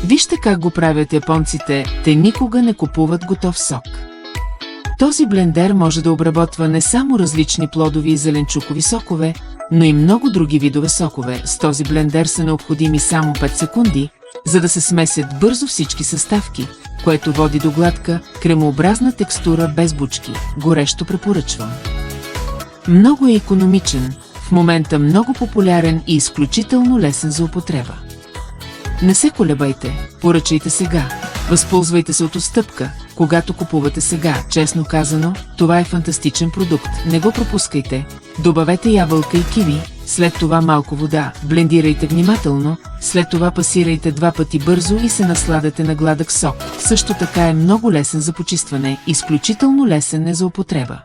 Вижте как го правят японците, те никога не купуват готов сок. Този блендер може да обработва не само различни плодови и зеленчукови сокове, но и много други видове сокове. С този блендер са необходими само 5 секунди, за да се смесят бързо всички съставки, което води до гладка, кремообразна текстура без бучки. Горещо препоръчвам. Много е икономичен, в момента много популярен и изключително лесен за употреба. Не се колебайте, поръчайте сега. Възползвайте се от отстъпка, когато купувате сега. Честно казано, това е фантастичен продукт. Не го пропускайте. Добавете ябълка и киви, след това малко вода, блендирайте внимателно, след това пасирайте 2 пъти бързо и се насладете на гладък сок. Също така е много лесен за почистване, изключително лесен е за употреба.